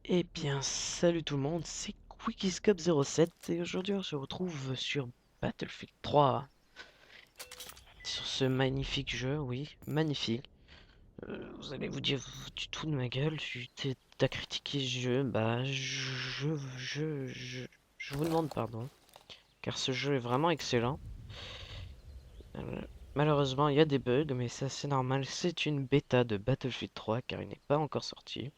Eh bien, salut tout le monde, c'est QuickyScope07 et aujourd'hui on se retrouve sur Battlefield 3. Sur ce magnifique jeu, oui, magnifique. Vous allez vous dire, tu te fous de ma gueule, t'as critiqué ce jeu, bah je vous demande pardon, car ce jeu est vraiment excellent. Euh, Malheureusement, il y a des bugs, mais ça c'est normal, c'est une bêta de Battlefield 3 car il n'est pas encore sorti.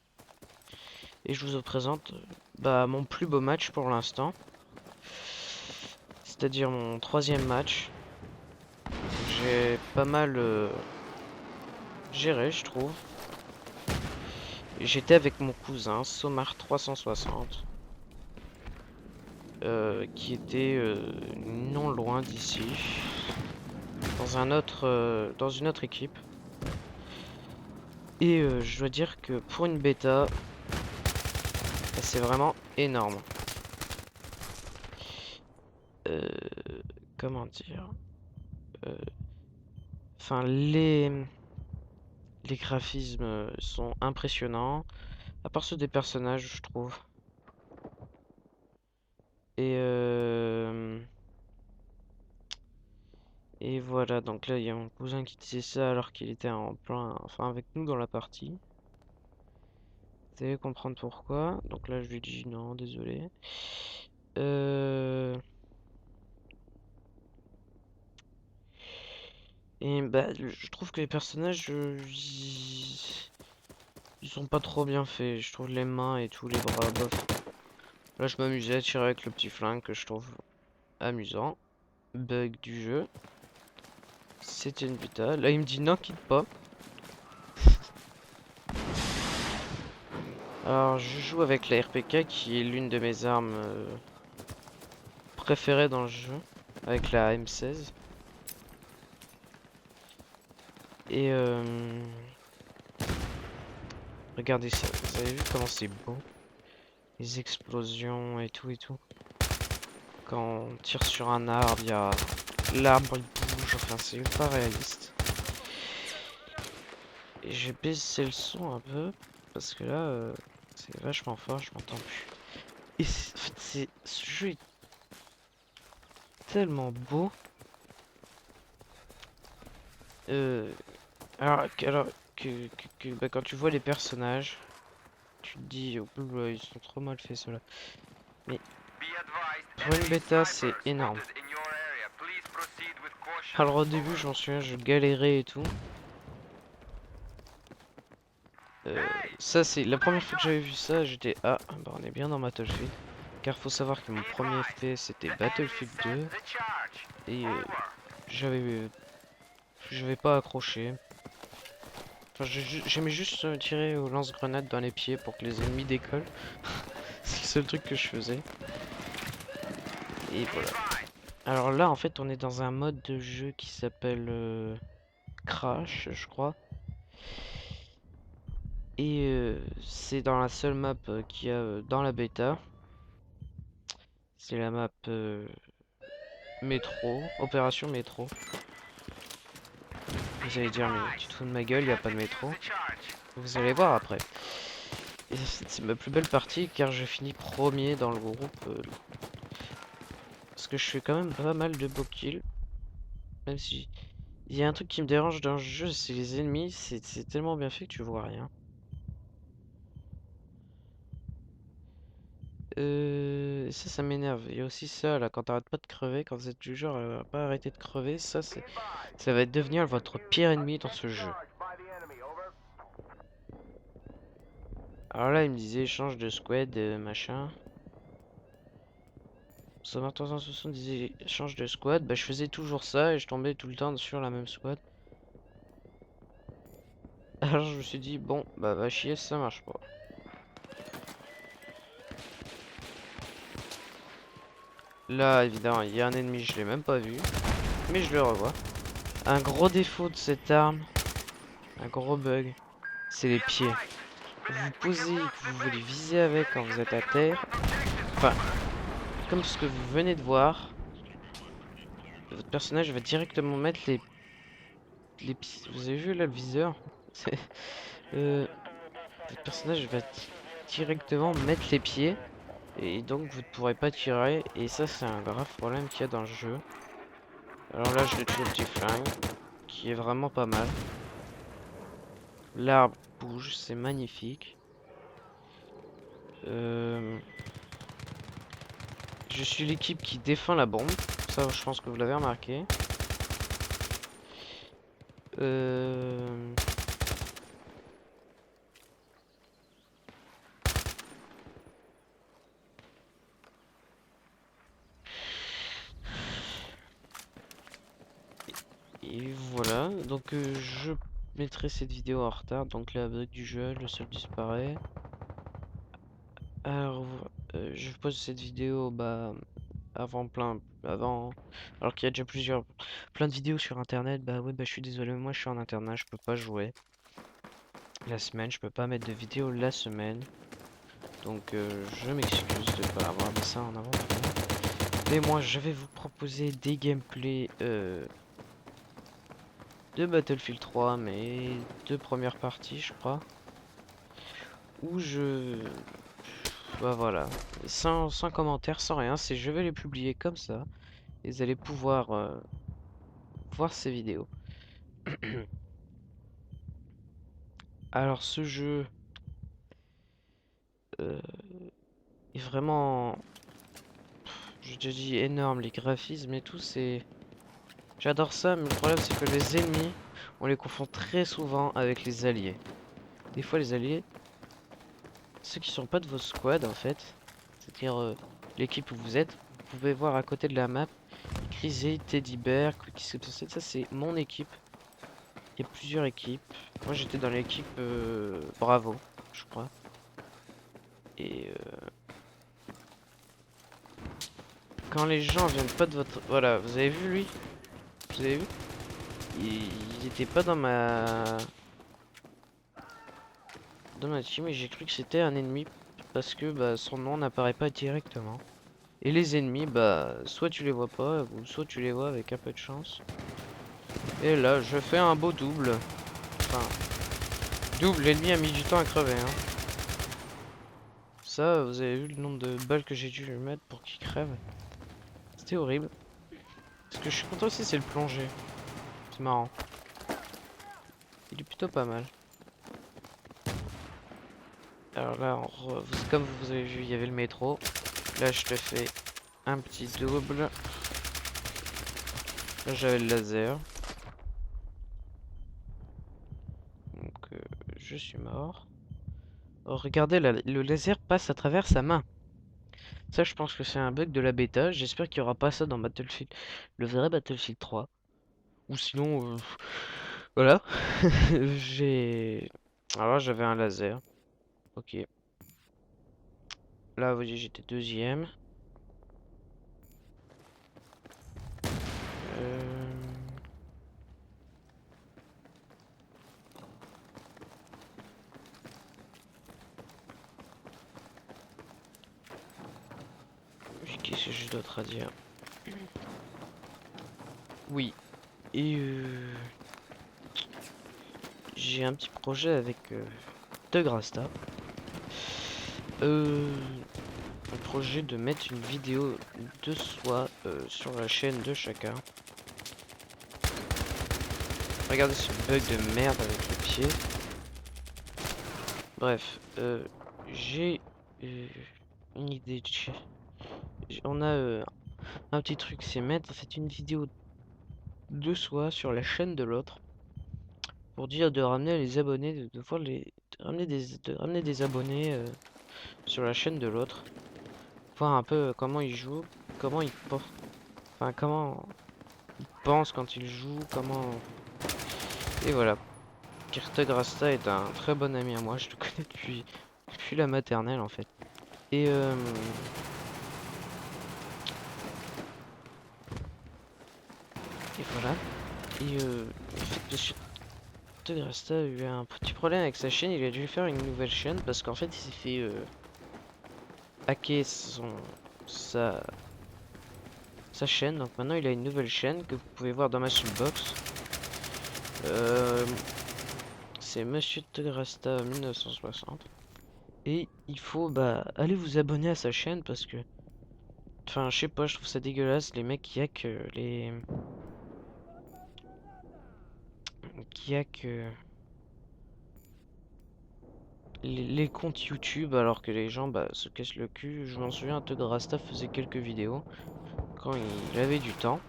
Et je vous présente mon plus beau match pour l'instant. C'est-à-dire mon troisième match. J'ai pas mal géré, je trouve. J'étais avec mon cousin, Somar360, qui était non loin d'ici, dans une autre équipe. Et je dois dire que pour une bêta, c'est vraiment énorme. Euh, Comment dire? Euh, Enfin, les graphismes sont impressionnants, à part ceux des personnages, je trouve. Et et voilà, donc là il y a mon cousin qui disait ça alors qu'il était en plein, enfin avec nous dans la partie. Vous allez comprendre pourquoi. Donc là je lui dis non, désolé. Euh... Et bah je trouve que les personnages, ils sont pas trop bien faits. Je trouve les mains et tout, les bras, bof. Là je m'amusais à tirer avec le petit flingue que je trouve amusant. Bug du jeu. C'était une bêta. Là il me dit non, quitte pas. Alors je joue avec la RPK qui est l'une de mes armes préférées dans le jeu, avec la M16. Et regardez ça, vous avez vu comment c'est beau? Les explosions et tout et tout. Quand on tire sur un arbre, il y a l'arbre il bouge, enfin c'est ultra réaliste. Et j'ai baissé le son un peu parce que là c'est vachement fort, je m'entends plus. Et en fait ce jeu est tellement beau. Euh, alors quand tu vois les personnages, tu te dis oh là, ils sont trop mal faits ceux-là. Mais pour une bêta c'est énorme. Alors au début j'en souviens, je galérais et tout. Ça c'est la première fois que j'avais vu ça, j'étais ah bah on est bien dans Battlefield. Car faut savoir que mon premier FPS c'était Battlefield 2 et j'avais j'avais pas accroché. Enfin j'aimais juste tirer au lance-grenade dans les pieds pour que les ennemis décollent. C'est le seul truc que je faisais. Et voilà. Alors là en fait on est dans un mode de jeu qui s'appelle Crash je crois. Et c'est dans la seule map qu'il y a dans la bêta. C'est la map métro, opération métro. Vous allez dire, mais tu te fous de ma gueule, il n'y a pas de métro. Vous allez voir après. Et c'est ma plus belle partie car je finis premier dans le groupe. Parce que je fais quand même pas mal de beaux kills. Même si il y a un truc qui me dérange dans le jeu, c'est les ennemis. C'est tellement bien fait que tu vois rien. Ça m'énerve. Il y a aussi ça, là, quand t'arrêtes pas de crever, quand vous êtes du genre à pas arrêter de crever, ça va devenir votre pire ennemi dans ce jeu. Alors là, il me disait change de squad, machin. Sommer 360 disait change de squad, bah je faisais toujours ça et je tombais tout le temps sur la même squad. Alors je me suis dit, bon, bah va chier, ça marche pas. Là, évidemment, il y a un ennemi, je l'ai même pas vu, mais je le revois. Un gros défaut de cette arme, un gros bug, c'est les pieds. Vous posez, que vous voulez viser avec quand vous êtes à terre. Enfin, comme ce que vous venez de voir, votre personnage va directement mettre les pieds. Vous avez vu là le viseur? Votre personnage va directement mettre les pieds. Et donc vous ne pourrez pas tirer. Et ça c'est un grave problème qu'il y a dans le jeu. Alors là je l'ai tué au petit flingue. Qui est vraiment pas mal. L'arbre bouge, c'est magnifique. Je suis l'équipe qui défend la bombe. Ça je pense que vous l'avez remarqué. Et voilà, donc je mettrai cette vidéo en retard, donc la bug du jeu, le sol disparaît. Alors, je pose cette vidéo avant, alors qu'il y a déjà plein de vidéos sur internet. Bah ouais, bah je suis désolé, moi je suis en internat, je peux pas jouer la semaine, je peux pas mettre de vidéo la semaine. Donc je m'excuse de pas avoir mis ça en avant. Mais moi je vais vous proposer des gameplays de Battlefield 3, mais deux premières parties, je crois. Où bah voilà, sans commentaire, sans rien, c'est je vais les publier comme ça. Et vous allez pouvoir voir ces vidéos. Alors ce jeu euh, est vraiment, je te dis, énorme, les graphismes et tout, c'est... J'adore ça, mais le problème c'est que les ennemis, on les confond très souvent avec les alliés. Des fois les alliés, ceux qui sont pas de vos squads en fait, c'est-à-dire l'équipe où vous êtes, vous pouvez voir à côté de la map, Crisey, Teddy Bear, Quick Escape, ça c'est mon équipe. Il y a plusieurs équipes. Moi j'étais dans l'équipe Bravo, je crois. Et quand les gens viennent pas de votre... Voilà, vous avez vu lui? Vous avez vu? Il était pas dans ma team et j'ai cru que c'était un ennemi parce que bah, son nom n'apparaît pas directement. Et les ennemis, bah soit tu les vois pas ou soit tu les vois avec un peu de chance. Et là, je fais un beau double. Enfin, double, l'ennemi a mis du temps à crever. Hein. Ça, vous avez vu le nombre de balles que j'ai dû lui mettre pour qu'il crève. C'était horrible. Ce que je suis content aussi, c'est le plongée. C'est marrant. Il est plutôt pas mal. Alors là, comme vous avez vu, il y avait le métro. Là, je te fais un petit double. Là, j'avais le laser. Donc, je suis mort. Oh, regardez, le laser passe à travers sa main. Ça, je pense que c'est un bug de la bêta. J'espère qu'il n'y aura pas ça dans Battlefield, le vrai Battlefield 3. Ou sinon, voilà. J'ai... Alors, j'avais un laser. Ok. Là, vous voyez, j'étais deuxième. Euh... Qu'est-ce que j'ai d'autre à dire? Oui. Et j'ai un petit projet avec De Grasta. Un projet de mettre une vidéo de soi sur la chaîne de chacun. Regardez ce bug de merde avec le pied. Bref, j'ai une idée. On a un petit truc, c'est mettre une vidéo de soi sur la chaîne de l'autre pour dire de ramener les abonnés, de voir de ramener des abonnés sur la chaîne de l'autre, voir un peu comment il joue, comment il porte, enfin comment il pense quand il joue, comment et voilà. Kirteg Rasta est un très bon ami à moi, je le connais depuis la maternelle en fait. Et voilà. Et en fait, Monsieur Kirteg Rasta a eu un petit problème avec sa chaîne, il a dû faire une nouvelle chaîne parce qu'en fait il s'est fait hacker sa, sa chaîne. Donc maintenant il a une nouvelle chaîne que vous pouvez voir dans ma box. C'est Monsieur Tegrasta 1960. Et il faut aller vous abonner à sa chaîne parce que, enfin, je sais pas, je trouve ça dégueulasse les mecs qui hack les comptes YouTube alors que les gens se cassent le cul. Je m'en souviens, Todd Rasta faisait quelques vidéos quand il avait du temps.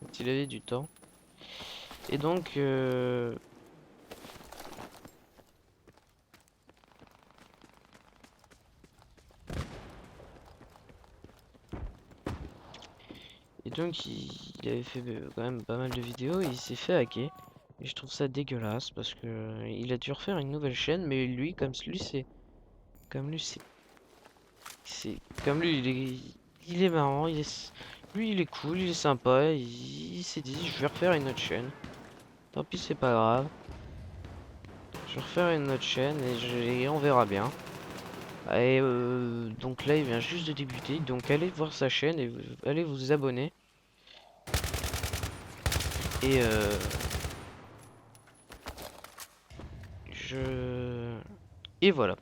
Quand il avait du temps. Et donc, il avait fait quand même pas mal de vidéos et il s'est fait hacker. Et je trouve ça dégueulasse parce que il a dû refaire une nouvelle chaîne, mais lui, comme lui, c'est, comme lui, il est marrant, lui, il est cool, il est sympa, il s'est dit, je vais refaire une autre chaîne. Tant pis, c'est pas grave. Je vais refaire une autre chaîne et on verra bien. Et donc là, il vient juste de débuter, donc allez voir sa chaîne et allez vous abonner. Et je... Et voilà.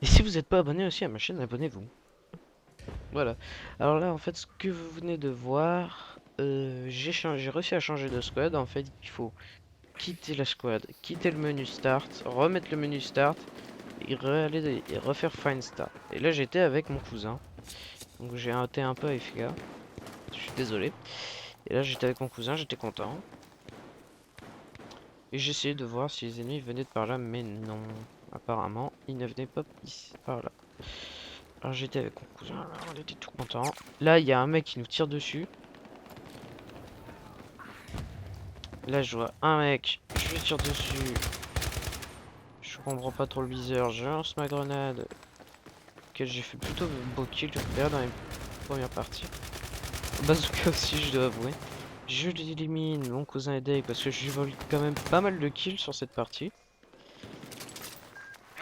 Et si vous n'êtes pas abonné aussi à ma chaîne, abonnez-vous. Voilà. Alors là, en fait, ce que vous venez de voir, j'ai réussi à changer de squad. En fait, il faut quitter la squad, quitter le menu start, remettre le menu start et refaire find start. Et là, j'étais avec mon cousin. Donc j'ai été un peu AFK. Je suis désolé. Et là, j'étais avec mon cousin, j'étais content. Et j'essayais de voir si les ennemis venaient de par là, mais non. Apparemment, ils ne venaient pas ici, par là. Alors j'étais avec mon cousin, là, on était tout contents. Là, il y a un mec qui nous tire dessus. Là, je vois un mec, je lui tire dessus. Je comprends pas trop le viseur, je lance ma grenade. Que j'ai fait plutôt beau kill dans les premières parties. Bazooka aussi, je dois avouer. Je l'élimine, mon cousin et Dave, parce que je lui vole quand même pas mal de kills sur cette partie.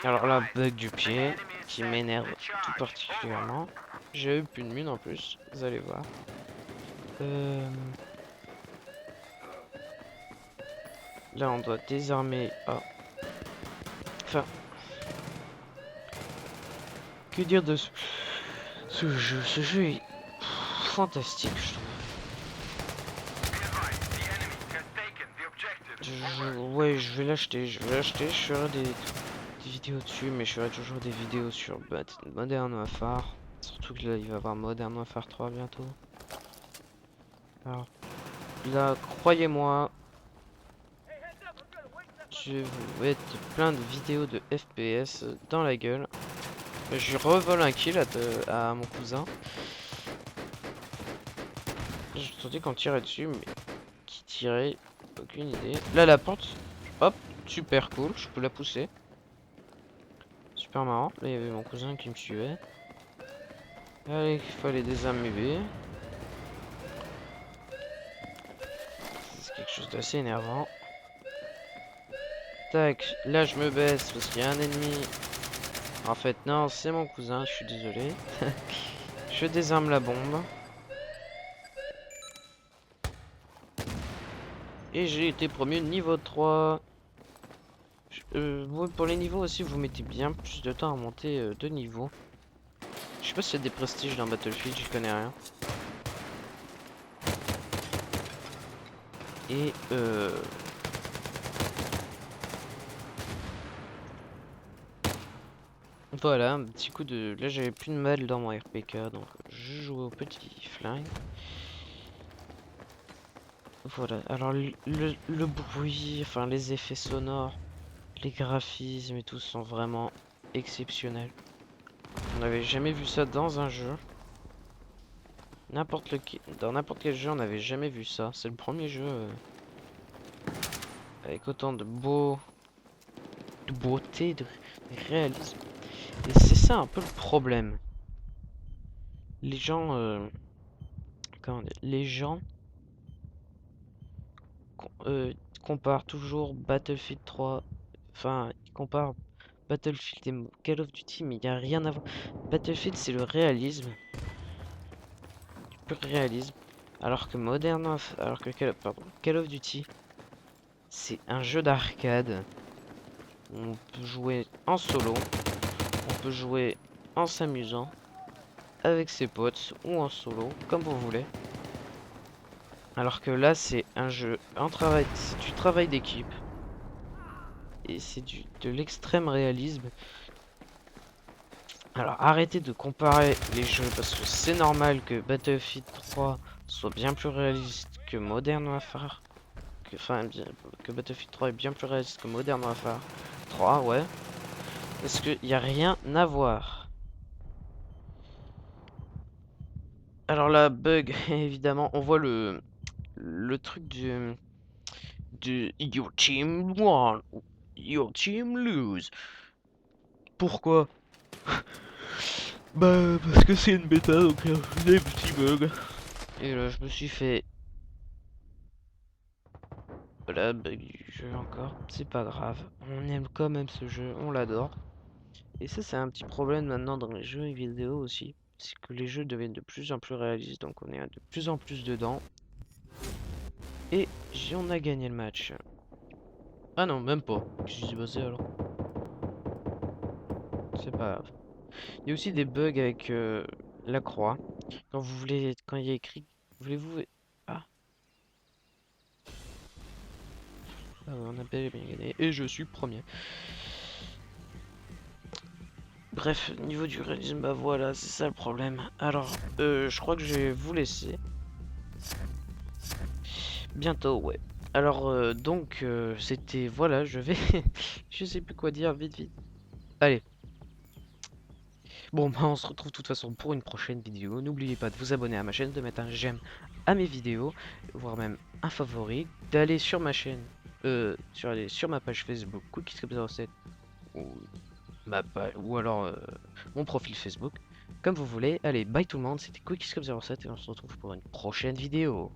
Alors là, bug du pied, qui m'énerve tout particulièrement. J'ai eu plus de mine en plus, vous allez voir. Là, on doit désarmer. Ah. Enfin, que dire de ce jeu? Ce jeu est fantastique, je trouve. Ouais, je vais l'acheter, je ferai des vidéos dessus, mais je ferai toujours des vidéos sur Modern Warfare. Surtout que là, il va y avoir Modern Warfare 3 bientôt. Alors, là, croyez-moi, je vais vous mettre plein de vidéos de FPS dans la gueule. Je revole un kill à mon cousin. J'ai entendu qu'on tirait dessus, mais qui tirait? Aucune idée. Là, la porte. Hop, super cool, je peux la pousser. Super marrant. Là, il y avait mon cousin qui me suivait. Allez, il fallait désarmer. C'est quelque chose d'assez énervant. Tac, là je me baisse parce qu'il y a un ennemi. En fait, non, c'est mon cousin, je suis désolé. Je désarme la bombe. Et j'ai été promu niveau 3. Pour les niveaux aussi, vous mettez bien plus de temps à monter de niveau. Je sais pas s'il y a des prestiges dans Battlefield, j'y connais rien. Et voilà, un petit coup de... Là j'avais plus de mal dans mon RPK, donc je joue au petit flingue. Voilà, alors le bruit, enfin les effets sonores, les graphismes et tout sont vraiment exceptionnels. On n'avait jamais vu ça dans un jeu. Dans n'importe quel jeu, on n'avait jamais vu ça. C'est le premier jeu avec autant de beauté, de réalisme. Et c'est ça un peu le problème. Les gens, comment dire, les gens comparent toujours Battlefield 3, enfin, ils comparent Battlefield et Call of Duty, mais il n'y a rien à voir. Battlefield, c'est le réalisme, du pur réalisme, alors que Call of Duty, c'est un jeu d'arcade On peut jouer en solo, on peut jouer en s'amusant, avec ses potes ou en solo, comme vous voulez. Alors que là, c'est un jeu, c'est du travail d'équipe. Et c'est de l'extrême réalisme. Alors arrêtez de comparer les jeux parce que c'est normal que Battlefield 3 soit bien plus réaliste que Modern Warfare. Que Battlefield 3 est bien plus réaliste que Modern Warfare 3, ouais. Parce qu'il n'y a rien à voir. Alors là, bug, évidemment, on voit le truc du Your team won, your team lose. Pourquoi? Bah parce que c'est une bêta donc il y a des petits bugs. Et là je me suis fait voilà bug du jeu encore. C'est pas grave. On aime quand même ce jeu, on l'adore. Et ça c'est un petit problème maintenant dans les jeux vidéo aussi. C'est que les jeux deviennent de plus en plus réalistes donc on est de plus en plus dedans. Et on a gagné le match. Ah non même pas. Qu'est-ce qui s'est passé alors? C'est pas grave. Il y a aussi des bugs avec la croix. Quand il y a écrit, voulez-vous... Ah, ah ouais, on a bel et bien gagné. Et je suis premier. Bref, niveau du réalisme, bah voilà, c'est ça le problème. Alors, je crois que je vais vous laisser. Bientôt, ouais. Alors, c'était... Voilà, je vais... je sais plus quoi dire, vite, vite. Allez. Bon, bah on se retrouve de toute façon pour une prochaine vidéo. N'oubliez pas de vous abonner à ma chaîne, de mettre un j'aime à mes vidéos, voire même un favori, d'aller sur ma chaîne, sur ma page Facebook, cookiescop07, ou ou alors mon profil Facebook, comme vous voulez. Allez, bye tout le monde, c'était cookiescop07 et on se retrouve pour une prochaine vidéo.